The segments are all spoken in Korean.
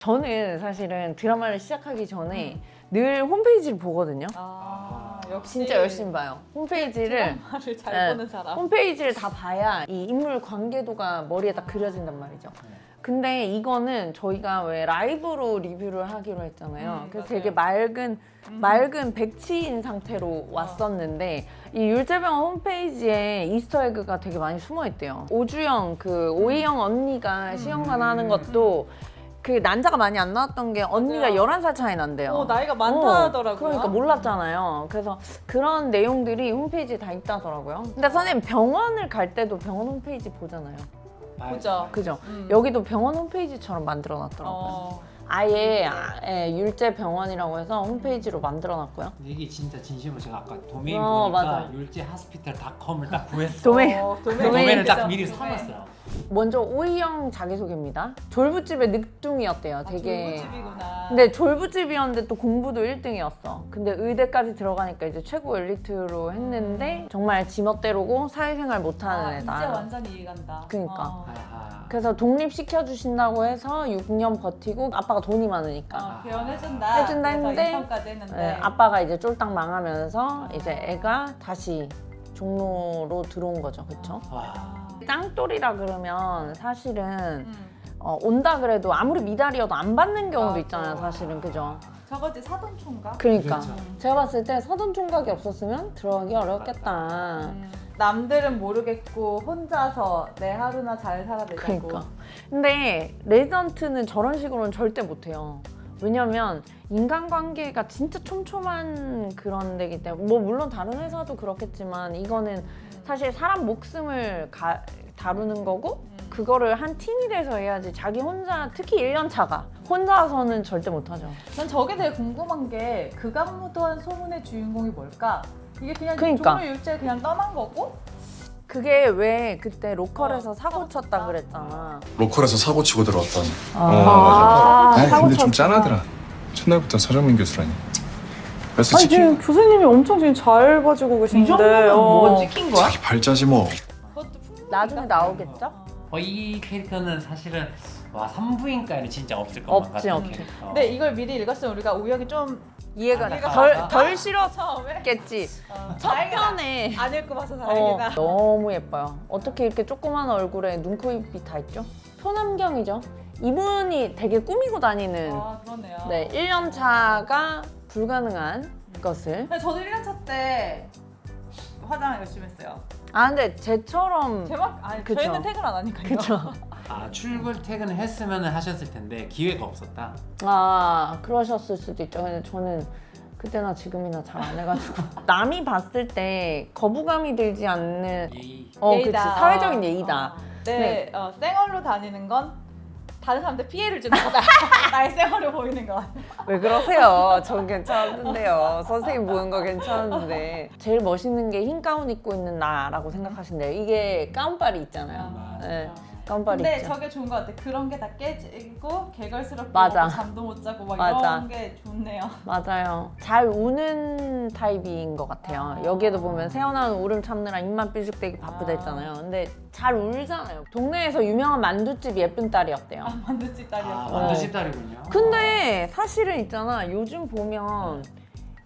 저는 사실은 드라마를 시작하기 전에 늘 홈페이지를 보거든요. 역시 진짜 열심히 봐요. 홈페이지를 드라마를 잘 네, 보는 사람. 홈페이지를 다 봐야 이 인물 관계도가 머리에 딱 그려진단 말이죠. 근데 이거는 저희가 왜 라이브로 리뷰를 하기로 했잖아요. 그래서 맞아요. 되게 맑은 백치인 상태로 왔었는데 이 율제병원 홈페이지에 이스터에그가 되게 많이 숨어 있대요. 오주영 그 오이영 언니가 시험관 하는 것도 그 난자가 많이 안 나왔던 게 언니가 맞아요. 11살 차이 난대요. 나이가 많다 하더라고요. 그러니까 몰랐잖아요. 그래서 그런 내용들이 홈페이지에 다 있다더라고요. 근데 선생님 병원을 갈 때도 병원 홈페이지 보잖아요. 보죠. 그죠? 여기도 병원 홈페이지처럼 만들어 놨더라고요. 아예 율제 병원이라고 해서 홈페이지로 만들어 놨고요. 근데 이게 진짜 진심으로 제가 아까 도메인 보니까 맞아. 율제하스피탈닷컴을 딱 구했어. 도메인 도메인을 딱 미리 사놨어요. 먼저 오이영 자기소개입니다. 졸부집의 늑둥이었대요. 되게. 졸부집이구나. 근데 졸부집이었는데 또 공부도 1등이었어. 근데 의대까지 들어가니까 이제 최고 엘리트로 했는데 정말 지멋대로고 사회생활 못하는 애다. 이제 완전히 이해간다. 그러니까. 아하. 그래서 독립시켜주신다고 해서 6년 버티고 아빠가 돈이 많으니까 개원해준다. 해준다 했는데 인턴까지 했는데. 네, 아빠가 이제 쫄딱 망하면서 이제 애가 다시 종로로 들어온 거죠. 그쵸? 와. 짱돌이라 그러면 사실은 온다 그래도 아무리 미달이어도 안 받는 경우도 맞아. 있잖아요. 사실은 그죠? 저거지 사돈총각? 그러니까 그렇죠. 제가 봤을 때 서돈 총각이 없었으면 들어가기 어렵겠다. 남들은 모르겠고 혼자서 내 하루나 잘 살아내자고. 그러니까. 근데 레지던트는 저런 식으로는 절대 못해요. 왜냐면 인간관계가 진짜 촘촘한 그런 데기 때문에 뭐 물론 다른 회사도 그렇겠지만 이거는 사실 사람 목숨을 다루는 거고 그거를 한 팀이 돼서 해야지 자기 혼자 특히 1년 차가 혼자서는 절대 못하죠. 전 저게 되게 궁금한 게 극악무도한 소문의 주인공이 뭘까? 이게 그냥 그러니까. 종로 율제 그냥 떠난 거고? 그게 왜 그때 로컬에서 사고 쳤다 그랬잖아. 로컬에서 사고 치고 들어왔던. 맞아. 아니 근데 좀 짠하더라. 첫날부터 서정민 교수라니. 벌써 아니 찍힌 지금 거야. 교수님이 엄청 지금 잘 봐주고 이 계신데 정도면 뭐 찍힌 거야? 자기 발자지 뭐. 그것도 풍문이니까. 나중에 나오겠죠? 이 캐릭터는 사실은 와 산부인과에는 진짜 없을 것만 없지, 같은 없지. 캐릭터. 근데 이걸 미리 읽었으면 우리가 우혁이 좀 이해가 이해가 덜 처음에 싫었겠지. 첫 다행이다. 편에 안 읽고 봐서 다행이다. 너무 예뻐요. 어떻게 이렇게 조그만 얼굴에 눈, 코, 입이 다 있죠? 소남경이죠. 이분이 되게 꾸미고 다니는 그러네요. 네, 1년 차가 불가능한 것을. 근데 저도 1년차 때 화장 열심히 했어요. 아 근데 쟤처럼 아니 그쵸. 저희는 퇴근 안 하니까요. 그쵸. 출근 퇴근을 했으면 하셨을 텐데 기회가 없었다. 아 그러셨을 수도 있죠. 근데 저는 그때나 지금이나 잘 안 해가지고 남이 봤을 때 거부감이 들지 않는 예의. 그치 예의다. 사회적인 예의다. 네, 쌩얼로 다니는 건 다른 사람한테 피해를 주는 거다. 나의 쌩얼로 보이는 건. 왜 그러세요? 전 괜찮은데요. 선생님 보는 거 괜찮은데 제일 멋있는 게 흰 가운 입고 있는 나라고 생각하신대요. 이게 가운빨이 있잖아요. 맞아. 네, 가운빨이 근데 있죠. 저게 좋은 것 같아. 그런 게 다 깨지고 개걸스럽고 맞아. 잠도 못 자고 막 맞아. 이런 게 좋네요. 맞아요. 잘 우는 타입인 것 같아요. 여기에도 보면 새어나온 울음 참느라 입만 삐죽대기 바쁘다 했잖아요. 근데 잘 울잖아요. 동네에서 유명한 만두집 예쁜 딸이었대요. 만두집 딸이었고. 만두집 딸이군요. 근데 사실은 있잖아. 요즘 보면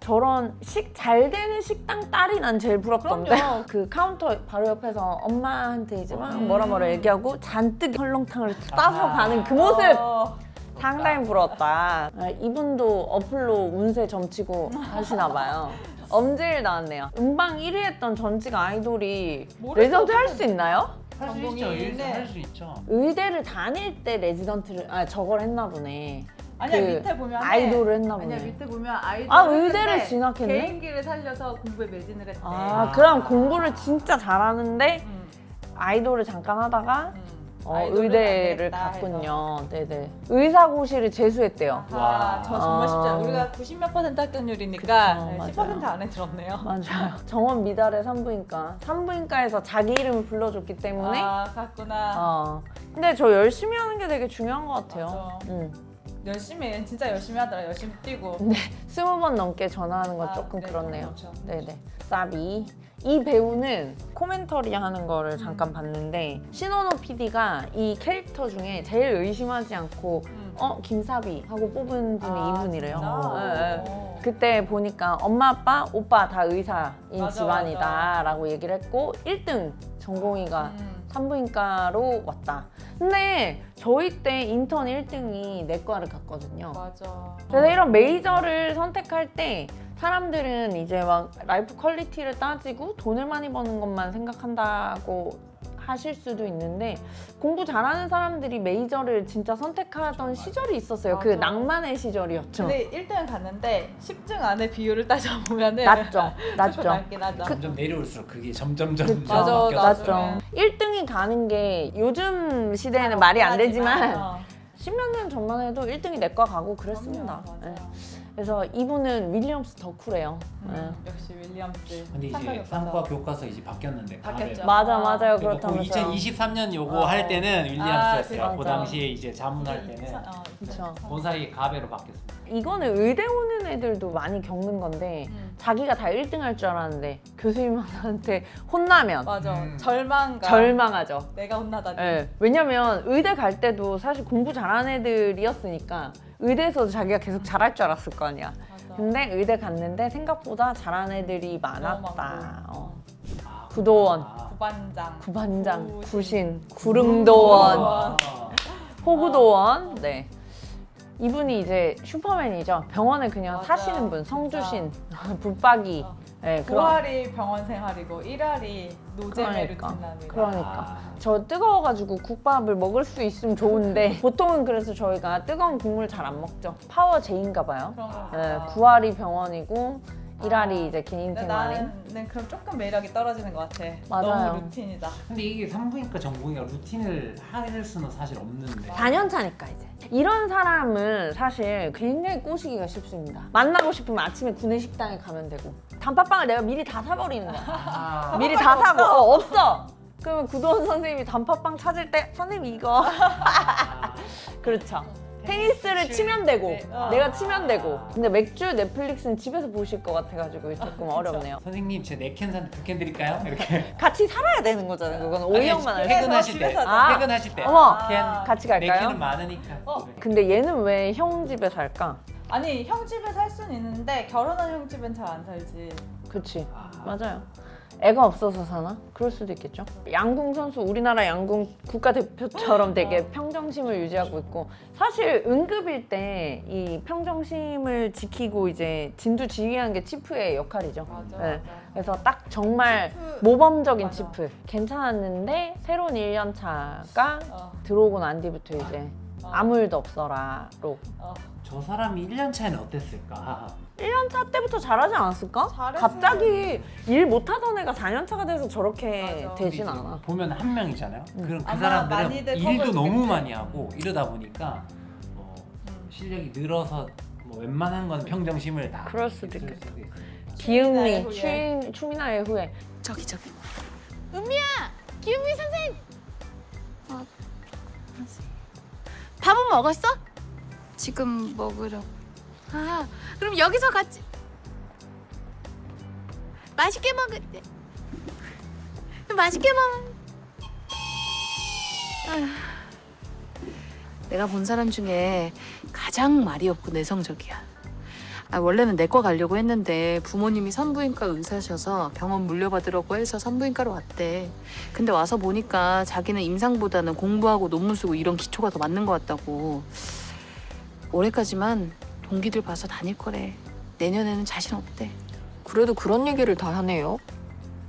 저런 잘 되는 식당 딸이 난 제일 부럽던데. 그럼요. 그 카운터 바로 옆에서 엄마한테 이제 막 뭐라 얘기하고 잔뜩 설렁탕을 싸서 가는 그 모습 상당히 부러웠다. 이분도 어플로 운세 점치고 하시나 봐요. 엄지일 나왔네요. 음방 1위 했던 전직 아이돌이 레전드 할 수 있나요? 할 수 전공이 있죠. 있는데. 할 수 있죠. 의대를 다닐 때 레지던트를 저걸 했나 보네. 아니야 그 밑에 보면 아이돌을 했나 보네. 아니야 밑에 보면 아이돌. 아, 의대를 진학했네? 개인기를 살려서 공부에 매진을 했대. 그럼 공부를 진짜 잘하는데 아이돌을 잠깐 하다가 아이돌은 의대를 안 되겠다 갔군요. 네네. 의사고시를 재수했대요. 와, 저 정말 쉽지 않아. 아. 우리가 90몇% 합격률이니까 그쵸, 네, 10% 맞아요. 안에 들었네요. 맞아요. 정원 미달의 산부인과. 산부인과에서 자기 이름을 불러줬기 때문에. 갔구나. 근데 저 열심히 하는 게 되게 중요한 것 같아요. 맞아. 열심히 해. 진짜 열심히 하더라. 열심히 뛰고. 근데 20번 넘게 전화하는 건 조금 네, 그렇네요. 그렇죠. 네네. 사비. 이 배우는 코멘터리 하는 거를 잠깐 봤는데 신원호 PD가 이 캐릭터 중에 제일 의심하지 않고 김사비 하고 뽑은 분이 아, 이분이래요. 진짜? 네, 네. 오. 그때 보니까 엄마, 아빠, 오빠 다 의사인 맞아, 집안이다라고 얘기를 했고 1등 전공의가 산부인과로 왔다. 근데 저희 때 인턴 1등이 내과를 갔거든요. 맞아. 그래서 이런 메이저를 선택할 때 사람들은 이제 막 라이프 퀄리티를 따지고 돈을 많이 버는 것만 생각한다고 하실 수도 있는데 공부 잘하는 사람들이 메이저를 진짜 선택하던 시절이 있었어요. 그 맞아. 낭만의 시절이었죠. 근데 1등 갔는데 10등 안에 비율을 따져보면은 낮죠. 조금 낮죠. 낮긴 하죠. 점점 내려올수록 그게 점점점 그쵸. 맞아, 바뀌었어요. 낮죠. 1등이 가는 게 요즘 시대에는 말이 안 되지만 어. 10몇 년 전만 해도 1등이 내과 가고 그랬습니다. 그럼요, 네. 맞아요. 그래서 이분은 윌리엄스 덕후래요. 네. 역시 윌리엄스. 근데 이제 상과 교과서 이제 바뀌었는데 바뀌었죠. 맞아, 아, 맞아요. 그러니까 그렇다면서요. 2023년 요거 어. 할 때는 윌리엄스였어요. 맞아. 그 당시에 이제 자문할 때는 그쵸. 그 사이에 가베로 바뀌었습니다. 이거는 의대 오는 애들도 많이 겪는 건데 자기가 다 1등 할 줄 알았는데 교수님한테 혼나면 맞아. 음. 절망감. 절망하죠. 내가 혼나다니. 네. 왜냐면 의대 갈 때도 사실 공부 잘하는 애들이었으니까 의대에서도 자기가 계속 잘할 줄 알았을 거 아니야. 맞아. 근데 의대 갔는데 생각보다 잘하는 애들이 너무 많았다. 많고. 아, 구도원. 아. 구반장. 구반장, 구신. 구신, 구릉도원, 아. 호구도원. 네. 이분이 이제 슈퍼맨이죠. 병원에 그냥 맞아. 사시는 분, 진짜. 성주신, 붙박이. 어. 네, 그런. 9할이 병원 생활이고 1할이 노잼의 그러니까. 루틴남이다. 그러니까. 아. 저 뜨거워가지고 국밥을 먹을 수 있으면 좋은데 보통은 그래서 저희가 뜨거운 국물 잘 안 먹죠. 파워 제인가 봐요. 그런 거 네, 같다. 9알이 병원이고 1알이 이제 개인 근데 생활인. 나는 그럼 조금 매력이 떨어지는 것 같아. 맞아요. 너무 루틴이다. 근데 이게 산부인과 전공의가 루틴을 할 수는 사실 없는데 4년 차니까 이제. 이런 사람은 사실 굉장히 꼬시기가 쉽습니다. 만나고 싶으면 아침에 구내식당에 가면 되고 단팥빵을 내가 미리 다 사버리는 거야. 아. 미리 다 사고 없어. 그러면 구도원 선생님이 단팥빵 찾을 때 선생님 이거 그렇죠. 테니스를 치면 되고 네. 내가 치면 되고 근데 맥주 넷플릭스는 집에서 보실 것 같아가지고 조금 어렵네요. 선생님 제 4캔 산 2캔 드릴까요? 이렇게 같이 살아야 되는 거잖아요. 그건 오이형만 할 수. 퇴근하실 때 집에서 아. 퇴근하실 때 어머. 캔 같이 4캔은 갈까요? 많으니까 어. 네. 근데 얘는 왜 형 집에 살까? 아니 형 집에 살 수는 있는데 결혼한 형 집엔 잘 안 살지. 그치. 아. 맞아요. 애가 없어서 사나? 그럴 수도 있겠죠. 양궁 선수, 우리나라 양궁 국가대표처럼 되게 평정심을 유지하고 있고 사실 응급일 때 이 평정심을 지키고 이제 진두지휘하는 게 치프의 역할이죠. 맞아. 네. 맞아. 그래서 딱 정말 치프. 모범적인 맞아. 치프. 괜찮았는데 새로운 1년 차가 어, 들어오고 난 뒤부터 이제 아무 일도 없어라로. 어. 저 사람이 1년 차에는 어땠을까? 1년 차 때부터 잘하지 않았을까? 잘했으면- 갑자기 일 못하던 애가 4년 차가 돼서 저렇게 맞아. 되진 근데 이제 않아. 보면 한 명이잖아요. 그럼 그 아마 사람들은 많이들 일도 커버를 너무 했겠지. 많이 하고 이러다 보니까 실력이 늘어서 뭐 웬만한 건 평정심을 다 그럴 수도 있을 있겠다. 수도 있어요. 기흥리, 후예. 추미나의 후예. 저기 은미야! 기은미 선생! 밥은 먹었어? 지금 먹으러 아 그럼 여기서 같이 맛있게 맛있게 먹 내가 본 사람 중에 가장 말이 없고 내성적이야. 원래는 내과 가려고 했는데 부모님이 산부인과 의사셔서 병원 물려받으려고 해서 산부인과로 왔대. 근데 와서 보니까 자기는 임상보다는 공부하고 논문 쓰고 이런 기초가 더 맞는 것 같다고. 올해까지만 동기들 봐서 다닐 거래. 내년에는 자신 없대. 그래도 그런 얘기를 다 하네요.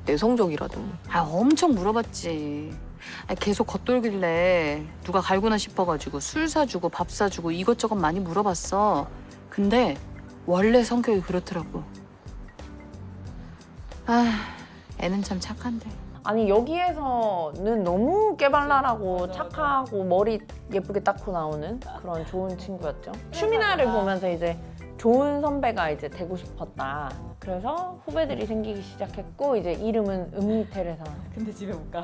내성적이라더니. 엄청 물어봤지. 계속 겉돌길래 누가 갈구나 싶어가지고 술 사주고 밥 사주고 이것저것 많이 물어봤어. 근데 원래 성격이 그렇더라고. 애는 참 착한데. 아니 여기에서는 너무 깨발랄하고 맞아, 착하고 머리 예쁘게 닦고 나오는 그런 좋은 친구였죠. 추미나를 보면서 이제 좋은 선배가 이제 되고 싶었다. 그래서 후배들이 생기기 시작했고 이제 이름은 음미테레사. 근데 집에 못 가.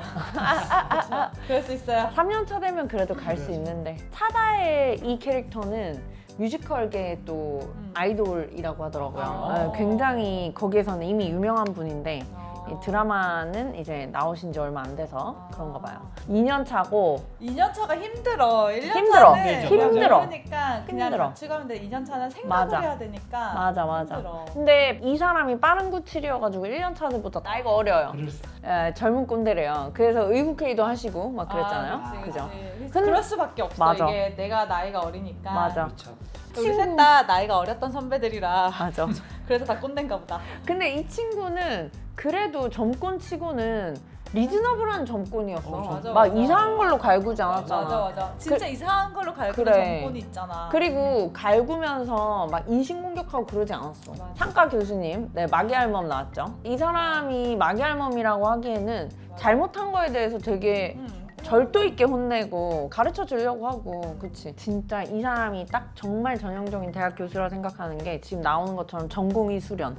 그쵸? 그럴 수 있어요. 3년 차 되면 그래도 갈 수 있는데 사다의 이 캐릭터는 뮤지컬계의 또 아이돌이라고 하더라고요. 아. 네, 굉장히 거기에서는 이미 유명한 분인데 이 드라마는 이제 나오신 지 얼마 안 돼서 그런가 봐요. 2년 차고 2년 차가 힘들어. 1년 힘들어. 차는 힘들어. 그러니까 그냥 힘들어. 같이 가면 돼. 2년 차는 생각을 맞아. 해야 되니까. 맞아. 힘들어. 근데 이 사람이 빠른 97이어가지고 1년 차들보다 나이가 어려요. 그럴 수 예, 젊은 꼰대래요. 그래서 의국회의도 하시고 막 그랬잖아요. 그치, 그죠? 그치. 근데- 그럴 수밖에 없어. 맞아. 이게 내가 나이가 어리니까. 맞아. 그렇죠. 우리 셋 다 나이가 어렸던 선배들이라 맞아. 그래서 다 꼰대인가 보다. 근데 이 친구는 그래도 점권 치고는 리즈너블한 점권이었어. 맞아, 막 맞아. 이상한 걸로 갈구지 않았잖아. 맞아. 진짜 이상한 걸로 갈구는 그래. 정권이 있잖아. 그리고 갈구면서 막 인신공격하고 그러지 않았어. 맞아. 창가 교수님, 네, 마기알멈 나왔죠. 이 사람이 마기알멈이라고 하기에는 잘못한 거에 대해서 되게 절도 있게 혼내고 가르쳐 주려고 하고, 그치. 진짜 이 사람이 딱 정말 전형적인 대학 교수라 생각하는 게 지금 나오는 것처럼 전공의 수련.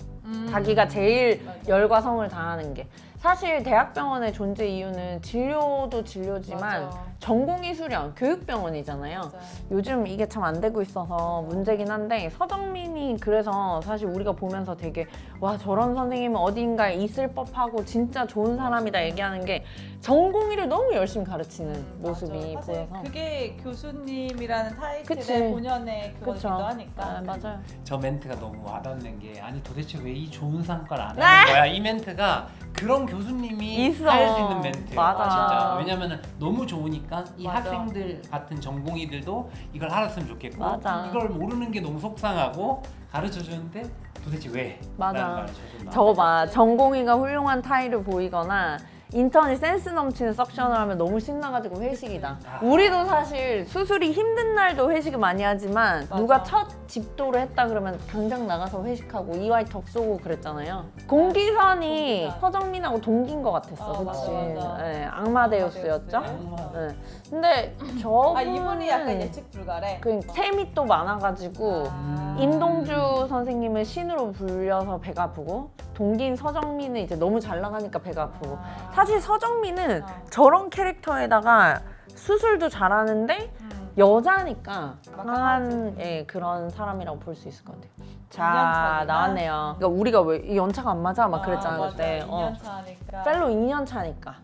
자기가 제일 맞아. 열과 성을 다하는 게. 사실 대학병원의 존재 이유는 진료도 진료지만 맞아. 전공의 수련, 교육병원이잖아요. 맞아. 요즘 이게 참 안 되고 있어서 문제긴 한데 서정민이 그래서 사실 우리가 보면서 되게 와 저런 선생님은 어딘가에 있을 법하고 진짜 좋은 사람이다 얘기하는 게 전공의를 너무 열심히 가르치는 모습이 맞아. 사실 보여서 그게 교수님이라는 타이틀의 그치. 본연의 그거기도 그쵸. 하니까. 아, 맞아요. 저 멘트가 너무 와닿는 게 아니 도대체 왜 이 좋은 상과를 안 아! 하는 거야? 이 멘트가 그런 교수님이 있어. 할 수 있는 멘트예요. 맞아. 진짜. 왜냐면은 너무 좋으니까 이 맞아. 학생들 같은 전공의들도 이걸 알았으면 좋겠고 맞아. 이걸 모르는 게 너무 속상하고 가르쳐 주는데 도대체 왜? 맞아. 라는 말을 저도 저거 봐. 전공의가 훌륭한 타의를 보이거나 인턴이 센스 넘치는 석션을 하면 너무 신나가지고 회식이다. 우리도 사실 수술이 힘든 날도 회식을 많이 하지만 맞아. 누가 첫 집도를 했다 그러면 당장 나가서 회식하고 이와이 덕 쏘고 그랬잖아요. 공기선이 공기선. 서정민하고 동기인 것 같았어. 아, 그치? 맞아. 네, 악마데우스였죠? 정말 네. 근데 저분은 아 이분이 약간 예측 불가래. 그 셈이 또 많아가지고 아. 임동주 선생님을 신으로 불려서 배가 아프고 동기인 서정민은 이제 너무 잘 나가니까 배가 아프고 사실 서정민은 저런 캐릭터에다가 수술도 잘하는데 여자니까 강한 예, 그런 사람이라고 볼 수 있을 것 같아요. 자 2년 차구나. 나왔네요. 그러니까 우리가 왜 이 연차가 안 맞아 막 그랬잖아 맞아. 그때. 2년 차니까. 펠로 2년 차니까.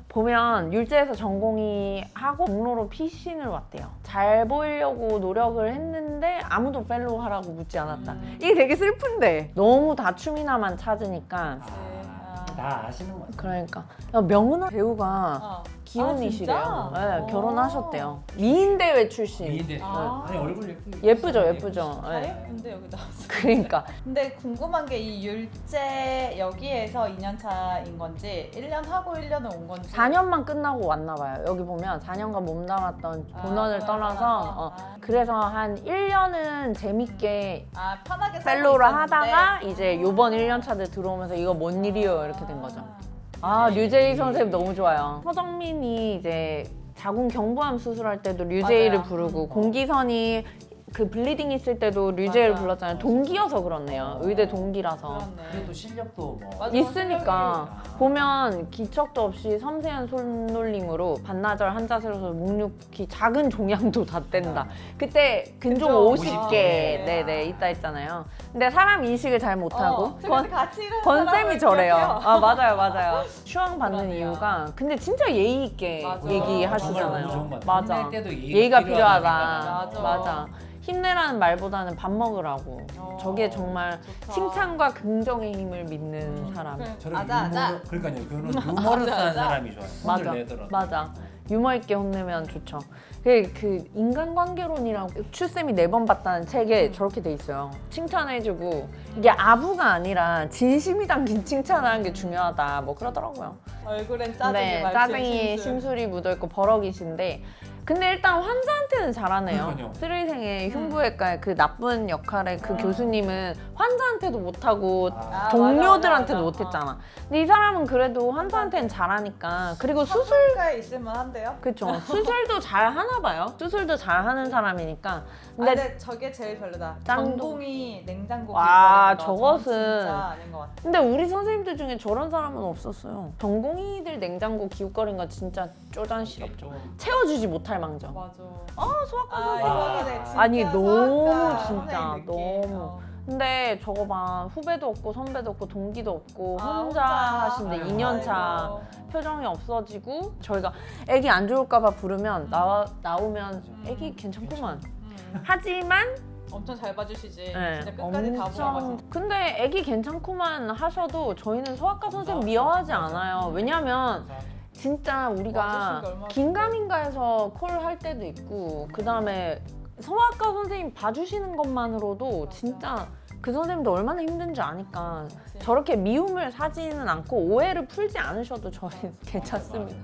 보면 율제에서 전공의 하고 공로로 피신을 왔대요. 잘 보이려고 노력을 했는데 아무도 펠로 하라고 묻지 않았다. 이게 되게 슬픈데 너무 다춤이나만 찾으니까 다 아시는 것 같아요. 그러니까 야, 명은하 배우가 어. 기혼이시래요. 아, 진짜? 네, 결혼하셨대요. 미인대회 출신. 미인데 아. 아니 얼굴 예쁘게 예쁘죠, 예쁘죠. 다 네. 예쁜데 여기 나왔어. 그러니까 근데 궁금한 게 이 율제 여기에서 2년 차인 건지 1년 하고 1년을 온 건지 4년만 끝나고 왔나 봐요. 여기 보면 4년간 몸담았던 본원을 떠나서 아. 그래서 한 1년은 재밌게 아 편하게 살고 펠로를 있었는데. 하다가 이제 요번 1년 차들 들어오면서 이거 뭔 일이요 이렇게 된 거죠. 아 류제이 선생님 너무 좋아요. 서정민이 이제 자궁 경부암 수술할 때도 류제이를 맞아요. 부르고 공기선이 그 블리딩 있을 때도 류제이를 맞아. 불렀잖아요. 동기여서 그렇네요. 의대 동기라서. 그렇네. 그래도 실력도 뭐 맞아. 있으니까 보면 기척도 없이 섬세한 손놀림으로 반나절 한자세로서 묵묵히 작은 종양도 다 뗀다. 그때 근종 근종 50개 50개. 네네 있다 했잖아요. 근데 사람 인식을 잘 못하고 그래서 같이 일하는 권쌤이 사람을 저래요. 기억해요. 아 맞아요. 추앙 받는 그러네요. 이유가 근데 진짜 예의 있게 맞아. 정말 얘기하시잖아요. 너무 좋은 것 같아요. 맞아. 혼낼 때도 예의가 필요하다. 맞아. 맞아. 힘내라는 말보다는 밥 먹으라고. 저게 정말 좋다. 칭찬과 긍정의 힘을 믿는 사람. 그래. 저런 아자, 아자. 그러니까요. 그런 유머러스한 아자. 사람이 좋아요. 맞아. 혼을 내더라도. 맞아. 유머 있게 혼내면 좋죠. 그 인간관계론이라고 추쌤이 4번 봤다는 책에 저렇게 돼 있어요. 칭찬해주고 이게 아부가 아니라 진심이 담긴 칭찬하는 게 중요하다. 뭐 그러더라고요. 얼굴엔 짜증이 네, 말투엔 짜증이 심술. 심술이 묻어있고 버럭이신데 근데 일단 환자한테는 잘하네요. 그러니까요. 쓰리생의 흉부외과의 그 나쁜 역할의 그 교수님은 환자한테도 못하고 아, 동료들한테도 맞아, 맞아. 못했잖아. 근데 이 사람은 그래도 환자한테는 잘하니까. 그리고 수술 수술가에 있으면 한대요. 그쵸. 수술도 잘 하나 봐요. 수술도 잘 하는 사람이니까. 근데, 근데 근데 저게 제일 별로다. 짱도- 전공이 냉장고 와, 기울거리는 거. 저것은- 저건 진짜 아닌 것 같아. 근데 우리 선생님들 중에 저런 사람은 없었어요. 전공의들 냉장고 기웃거리는 거 진짜 쪼잔시럽죠. 좀 채워주지 못할 망정. 맞아. 소아과 아, 선생님. 이거네. 진짜 아니 너무 소아과 진짜 선생님 느낌. 너무. 어. 근데 저거 봐 후배도 없고 선배도 없고 동기도 없고 아, 혼자 하신데 아이고. 2년 차 아이고. 표정이 없어지고 저희가 애기 안 좋을까 봐 부르면 나오면 애기 괜찮구만. 하지만 엄청 잘 봐주시지. 네, 진짜 끝까지 다 보고 가시지. 근데 애기 괜찮구만 하셔도 저희는 소아과 선생님 미워하지 않아요. 왜냐면 진짜 우리가 와주신 게 얼마나 긴가민가에서 콜 할 때도 있고 그 다음에 성악과 선생님 봐주시는 것만으로도 진짜 그 선생님도 얼마나 힘든지 아니까 그치. 저렇게 미움을 사지는 않고 오해를 풀지 않으셔도 저희 괜찮습니다.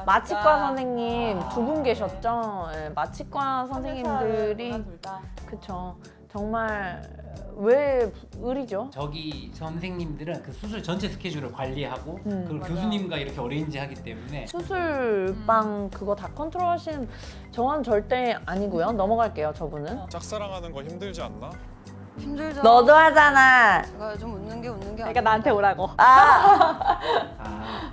마취과 선생님 두 분 계셨죠? 네, 마취과 선생님들이 둘 다. 그쵸 정말 왜 의리죠? 저기 선생님들은 그 수술 전체 스케줄을 관리하고 그걸 맞아. 교수님과 이렇게 어레인지하기 때문에 수술방 그거 다 컨트롤하시는 저는 절대 아니고요. 넘어갈게요. 저분은. 짝사랑하는 거 힘들지 않나? 힘들죠. 너도 하잖아. 제가 요즘 웃는 게 웃는 게 그러니까 나한테 오라고. 아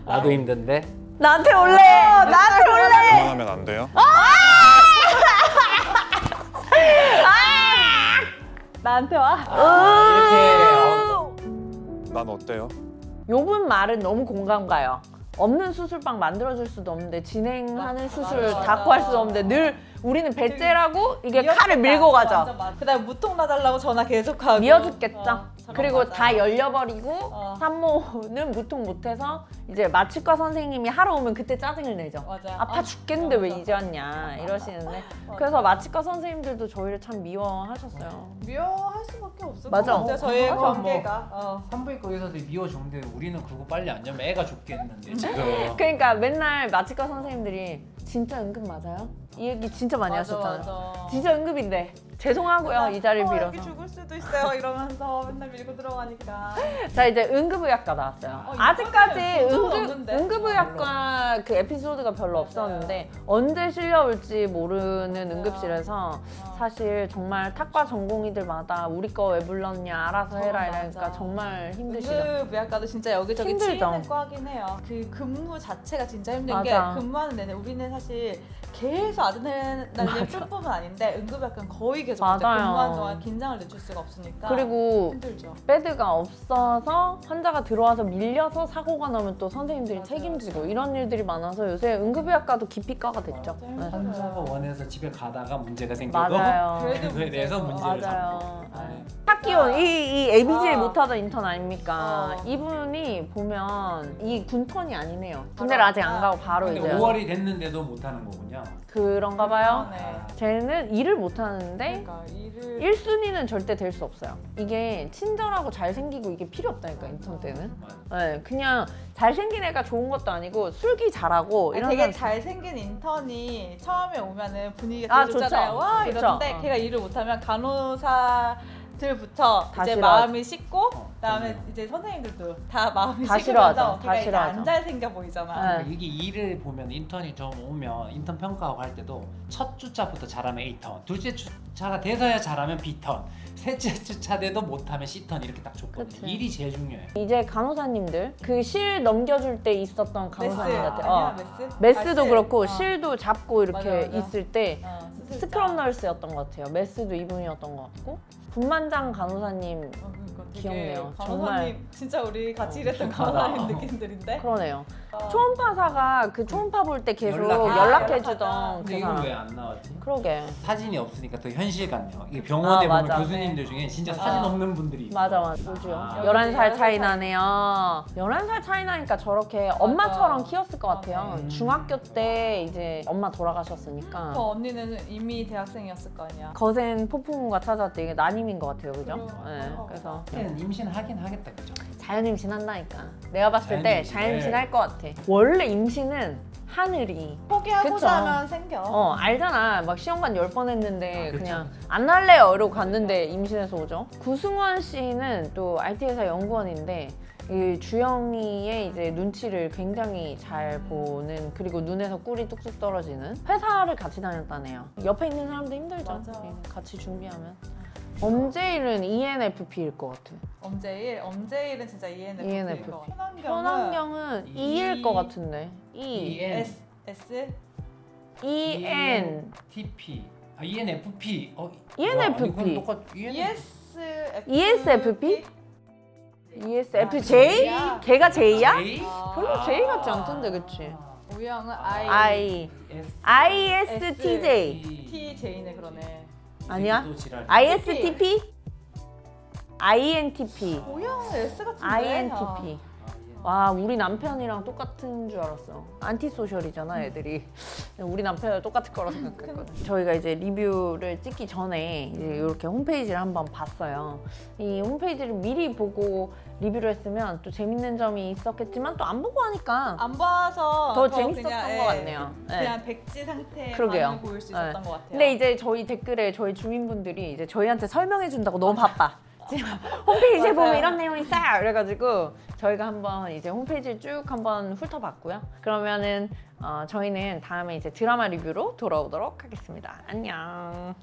나도 힘든데 나한테 올래. 나한테 올래. 그만하면 안 돼요? 나한테 와. 이렇게 난 어때요? 요분 말은 너무 공감 가요. 없는 수술방 만들어줄 수도 없는데 진행하는 맞아, 수술 맞아, 다 맞아. 구할 수도 없는데 늘 우리는 배째라고 이게 미어죽겠다. 칼을 밀고 가죠. 맞아, 맞아. 그다음에 무통 놔달라고 전화 계속하고. 미어 죽겠죠. 저건 그리고 맞아. 다 열려버리고 어. 산모는 무통 못해서 이제 마취과 선생님이 하러 오면 그때 짜증을 내죠. 맞아. 아파 아, 죽겠는데 왜 맞아. 이제 왔냐 이러시는데 맞아. 그래서 마취과 선생님들도 저희를 참 미워하셨어요. 미워할 수밖에 없을 맞아. 것 같아요. 저희의 맞아. 관계가. 산부인과 의사들이 미워주는데 우리는 그거 빨리 안 자면 애가 죽겠는데 지금 그러니까 맨날 마취과 선생님들이 진짜 응급 맞아요? 이 얘기 진짜 많이 맞아, 하셨잖아요. 맞아. 진짜 응급인데 죄송하고요 이 자리를 여기 빌어서. 죽을 수도 있어요 이러면서 맨날 밀고 들어가니까. 자 이제 응급의학과 나왔어요. 이거는 아직까지 본 적은 없는데. 응급의학과 그 에피소드가 별로 없었는데 언제 실려올지 모르는 응급실에서 사실 정말 탁과 전공의들마다 우리 거 왜 불렀냐 알아서 해라 맞아. 이러니까 정말 힘드시죠. 응급의학과도 진짜 여기저기 힘들죠. 치이는 과긴 해요. 그 근무 자체가 진짜 힘든 맞아. 게 근무하는 내내 우리는 사실 계속 아드레날린 풀뿐은 아닌데 응급의학과는 거의 계속 이제 맞아요. 근무하는 동안 긴장을 늦출 수가 없으니까 그리고 힘들죠. 베드가 없어서 환자가 들어와서 밀려서 사고가 나면 또 선생님들이 맞아요. 책임지고 이런 일들이 많아서 요새 응급의학과도 기피과가 됐죠. 맞아요. 네. 환자가 원해서 집에 가다가 문제가 생겨도 맞아요. 그래도 그거에 대해서 문제죠. 문제를 맞아요. 잡고 네. 학기원 이 ABJ 못하던 인턴 아닙니까? 어. 이분이 보면 이 군턴이 아니네요. 군대를 아직 안 가고 바로 근데 이제 5월이 됐는데도 못하는 거군요. 그런가 봐요. 네. 쟤는 일을 못 하는데 그러니까 일을 1순위는 절대 될 수 없어요. 이게 친절하고 잘생기고 이게 필요 없다니까 인턴 때는. 네, 그냥 잘생긴 애가 좋은 것도 아니고 술기 잘하고 이런 되게 사람 잘생긴 인턴이 처음에 오면은 분위기가 아, 되게 좋잖아요. 좋죠. 와 좋죠. 이러는데 어. 걔가 일을 못하면 간호사들부터 다 이제 싫어하죠. 마음이 식고 그다음에 그럼요. 이제 선생님들도 다 마음이 다 식으면서 싫어하죠. 다 걔가 이제 싫어하죠. 안 잘생겨 보이잖아. 네. 그러니까 이게 일을 보면 인턴이 좀 오면 인턴 평가하고 할 때도 첫 주차부터 잘하면 A턴, 둘째 주차가 돼서야 잘하면 B턴, 셋째 주차 돼도 못하면 C턴 이렇게 딱 줬거든요. 그치. 일이 제일 중요해. 이제 간호사님들 그 실 넘겨줄 때 있었던 메스 간호사님 같아. 아니야 메스? 메스도 발실. 그렇고 어. 실도 잡고 이렇게 맞아, 맞아. 있을 때 수술자. 스크럽 널스였던 것 같아요. 메스도 이분이었던 것 같고 분만장 간호사님 그러니까 되게 귀엽네요. 간호사님 진짜 우리 같이 어. 일했던 간호사님 느낌들인데. 그러네요. 어. 초음파사가 그 초음파 볼 때 계속 연락해. 연락해주던 그 근데 이건 사람. 왜 안 나왔지? 그러게. 사진이 없으니까 더 현실 같네요. 이게 병원에 아, 보면 맞아. 교수님들 중에 진짜 네. 사진 아. 없는 분들이 있어. 맞아 맞아. 뭐죠? 아. 11살 차이 나네요. 11살 차이 나니까 저렇게 엄마처럼 키웠을 것 같아요. 맞아. 중학교 때 이제 엄마 돌아가셨으니까. 그 언니는 이미 대학생이었을 거 아니야. 거센 폭풍우가 찾아왔대. 이게 난임인 것 같아요. 그죠? 그럼. 네, 그래서 임신하긴 하겠다, 그죠? 자연임신 한다니까. 내가 봤을 때 자연임신. 자연임신 할 것 같아. 원래 임신은 하늘이 포기하고자 그쵸. 하면 생겨. 알잖아. 막 시험관 10번 했는데 아, 그쵸. 그냥 안 할래요 이러고 갔는데 임신해서 오죠. 구승원 씨는 또 IT 회사 연구원인데 이 주영이의 이제 눈치를 굉장히 잘 보는 그리고 눈에서 꿀이 뚝뚝 떨어지는 회사를 같이 다녔다네요. 옆에 있는 사람도 힘들죠. 맞아. 같이 준비하면. 엄제일은 ENFP일 것 같아. 엄제일은 진짜 ENFP일 ENFP. 것 같아. 현환경은 E일 것 같은데. EN, S? EN. TP, ENFP. ENFP. 아니, 그건 똑같. ES? ESFP? ESFJ? 걔가 J야? J? 별로 J 같지 않던데, 그치? O형은 ISTJ. TJ네 그러네. 아니야? 또 지랄. ISTP? INTP. O형은 S 같은데. INTP. 와, 우리 남편이랑 똑같은 줄 알았어. 안티소셜이잖아, 애들이. 우리 남편이랑 똑같을 거라 생각했거든. 저희가 이제 리뷰를 찍기 전에 이제 이렇게 홈페이지를 한번 봤어요. 이 홈페이지를 미리 보고 리뷰를 했으면 또 재밌는 점이 있었겠지만 또 안 보고 하니까 안 봐서 더 재밌었던 그냥, 것 같네요. 네. 그냥 백지 상태의 그러게요. 반응을 보일 수 있었던 것 같아요. 근데 이제 저희 댓글에 저희 주민분들이 이제 저희한테 설명해 준다고 너무 바빠. 지금 홈페이지에 보면 이런 내용이 있어요. 그래가지고 저희가 한번 이제 홈페이지를 쭉 한번 훑어봤고요. 그러면은 저희는 다음에 이제 드라마 리뷰로 돌아오도록 하겠습니다. 안녕.